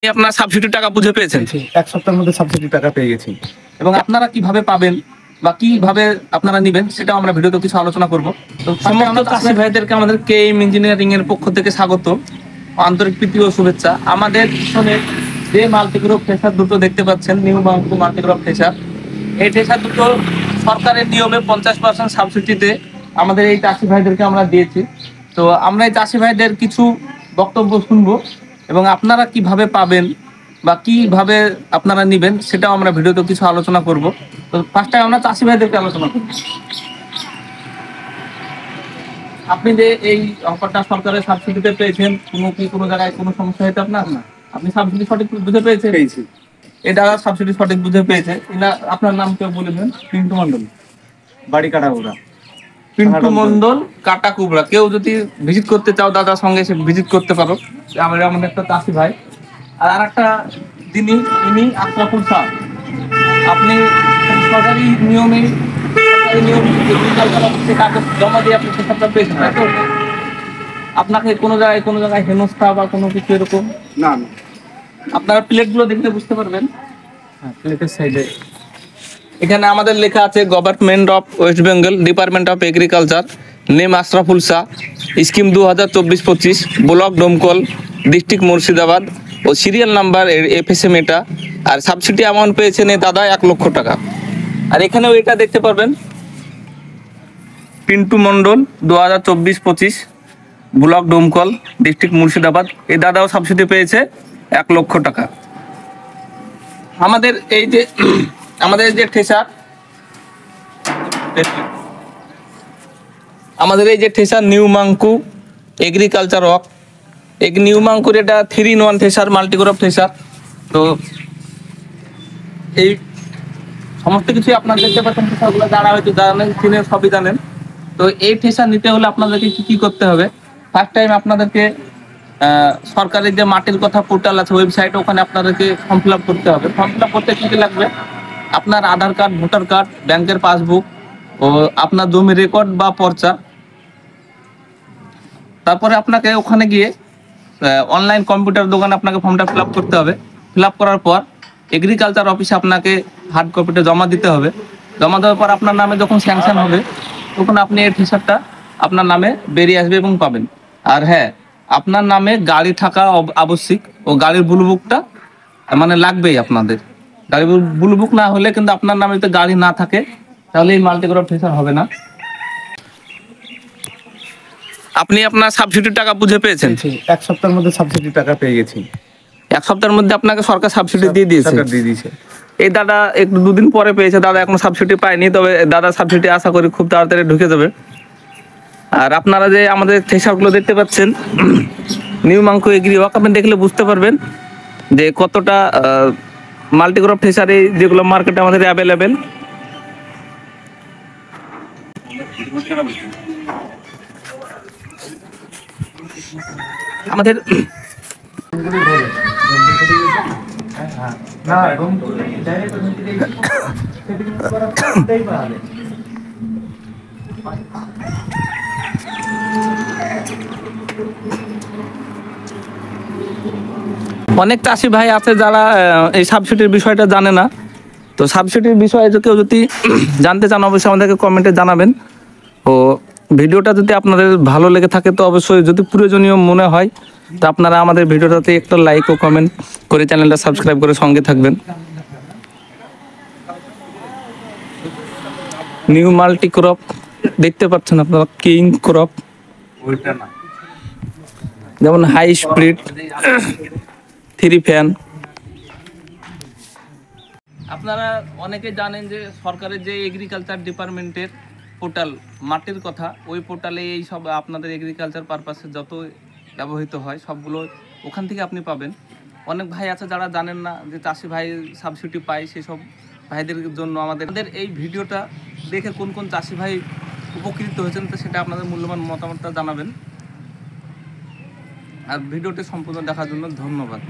আপনার সাবসিডি টাকা বুঝে পেয়েছেন? এক সপ্তাহের মধ্যে সাবসিডি টাকা পেয়ে গেছি। এবং আপনারা কিভাবে পাবেন বা কিভাবে আপনারা নেবেন সেটাও আমরা ভিডিওতে কিছু আলোচনা করব। তো সমস্ত চাষি ভাইদেরকে আমাদের কেএম ইঞ্জিনিয়ারিং এর পক্ষ থেকে স্বাগত, আন্তরিক প্রীতি ও শুভেচ্ছা। আমাদের পিছনে যে মাল্টিক্রপ থ্রেশার দুটো দেখতে পাচ্ছেন, নিউ মাঙ্কু মাল্টিক্রপ থ্রেশার, এই থ্রেশার দুটো সরকারের নিয়মে 50% সাবসিডিতে আমাদের এই চাষি ভাইদেরকে আমরা দিয়েছি। তো আমরা এই চাষি ভাইদের কিছু বক্তব্য শুনবো এবং আপনারা কিভাবে পাবেন বা কিভাবে আপনারা নেবেন সেটাও আমরা ভিডিওতে কিছু আলোচনা করব। তো ফার্স্ট টাইম আমরা চাষি ভাইদেরকে আলোচনা করব। আপনি যে এই অফারটা সরকারের সাবসিডিতে পেয়েছেন, কোনো জায়গায় কোনো সমস্যা হয়েছে আপনার? না, আপনি সাবসিডি সঠিক বুঝে পেয়েছেন? পেয়েছি। এই দাদা সাবসিডি সঠিক বুঝে পেয়েছে। আপনার নাম কেউ বলে দেন? পিন্টু মন্ডল, বাড়ি কাটাকুড়া। পিন্টু মন্ডল, কাটাকুবড়া। কেউ যদি ভিজিট করতে চাও দাদার সঙ্গে এসে ভিজিট করতে পারো। আমাদের একটা চাষি ভাই। আর একটা যিনি, ইনি আশরাফুল স্যার। আপনি সরকারি নিয়মে কাগজ জমা দিয়ে আপনি সেটা পেয়েছেন, তাই তো? আপনাকে কোনো জায়গায় হেনস্থা বা কোনো কিছু এরকম? না। আপনারা প্লেটগুলো দেখলে বুঝতে পারবেন। হ্যাঁ, প্লেটের সাইডে এখানে আমাদের লেখা আছে government of West Bengal, department of agriculture, name Ashraful Shah, scheme 2024-25, block Domkol, district Murshidabad ও সিরিয়াল নাম্বার FSM এটা। আর সাবসিডি অ্যামাউন্ট পেয়েছেন এই দাদা 1 লক্ষ টাকা। আর এখানেও এটা দেখতে পারবেন, পিন্টু মন্ডল, 2024-25, ব্লক ডোমকল, ডিস্ট্রিক্ট মুর্শিদাবাদ। এই দাদাও সাবসিডি পেয়েছে 1 লক্ষ টাকা। আমাদের এই যে থ্রেশার, নিউ মাঙ্কু এগ্রিকালচার ওয়ার্ক, এই নিউ মাঙ্কুর এটা 3-in-1 থ্রেশার, মাল্টিক্রপ থ্রেশার। তো এই সমস্ত কিছুই আপনারা দেখতে পাচ্ছেন, থ্রেশারগুলো যারা হয়তো জানেন, চিনেন, সবই জানেন। তো এই থ্রেশার নিতে হলে আপনাদেরকে কি করতে হবে? ফার্স্ট টাইম আপনাদেরকে সরকারের যে মাটির কথা পোর্টাল আছে, ওয়েবসাইট, ওখানে আপনাদেরকে ফর্ম ফিল আপ করতে হবে। ফর্ম ফিল আপ করতে কি লাগবে? আপনার আধার কার্ড, ভোটার কার্ড, ব্যাংকের পাসবুক ও আপনার জমি রেকর্ড বা পর্চা। তারপরে আপনাকে ওখানে গিয়ে অনলাইন কম্পিউটার দোকানে আপনাকে ফর্মটা ফিল আপ করতে হবে। ফিল আপ করার পর এগ্রিকালচার অফিসে আপনাকে হার্ড কপিটা জমা দিতে হবে। জমা দেওয়ার পর আপনার নামে যখন স্যাংশন হবে তখন আপনি এই থ্রেশারটা আপনার নামে বেরিয়ে আসবে এবং পাবেন। আর হ্যাঁ, আপনার নামে গাড়ি থাকা আবশ্যিক ও গাড়ির ব্লুবুকটা মানে লাগবেই আপনাদের। গাড়ির ব্লুবুক না হলে কিন্তু আপনার নামে যদি গাড়ি না থাকে তাহলে এই মাল্টিক্রপ থ্রেশার হবে না। আপনি আপনার সাবসিডি টাকা বুঝে পেয়েছেন? এক সপ্তাহের মধ্যে সাবসিডি টাকা পেয়ে গেছি। 1 সপ্তাহের মধ্যে আপনাকে সরকার সাবসিডি দিয়ে দিয়েছে। এই দাদা একটু 2 দিন পরে পেয়েছে। দাদা এখনো সাবসিডি পায়নি, তবে দাদা সাবসিডি আশা করি খুব তাড়াতাড়ি ঢুকে যাবে। আর আপনারা যে আমাদের থ্রেশারগুলো দেখতে পাচ্ছেন, নিউ মাঙ্কু এগ্রি ওয়ার্ক, আপনি দেখলে বুঝতে পারবেন যে কতটা মাল্টিক্রপ থ্রেশারে যেগুলো মার্কেটে আমাদের অ্যাভেলেবেল। আমাদের অনেক চাষি ভাই আছে যারা এই সাবসিডির বিষয়টা জানে না। তো সাবসিডির বিষয়ে কেউ যদি জানতে চান অবশ্যই আমাদেরকে কমেন্টে জানাবেন। ও ভিডিওটা যদি আপনাদের ভালো লেগে থাকে তো অবশ্যই, যদি প্রয়োজনীয় মনে হয় তো আপনারা আমাদের ভিডিওটাতে একটা লাইক ও কমেন্ট করে চ্যানেলটা সাবস্ক্রাইব করে সঙ্গে থাকবেন। নিউ মাল্টিক্রপ দেখতে পাচ্ছেন আপনারা, কিং ক্রপ, যেমন হাই স্পিড, 3 ফ্যান। আপনারা অনেকে জানেন যে সরকারের যে এগ্রিকালচার ডিপার্টমেন্টের পোর্টাল মাটির কথা, ওই পোর্টালে এই সব আপনাদের এগ্রিকালচার পারপাসে যত ব্যবহৃত হয় সবগুলো ওখান থেকে আপনি পাবেন। অনেক ভাই আছে যারা জানেন না যে চাষি ভাই সাবসিডি পায়, সেসব ভাইদের জন্য আমাদের এই ভিডিওটা দেখে কোন চাষি ভাই উপকৃত হয়েছেন তো সেটা আপনাদের মূল্যবান মতামতটা জানাবেন। আর ভিডিওটি সম্পূর্ণ দেখার জন্য ধন্যবাদ।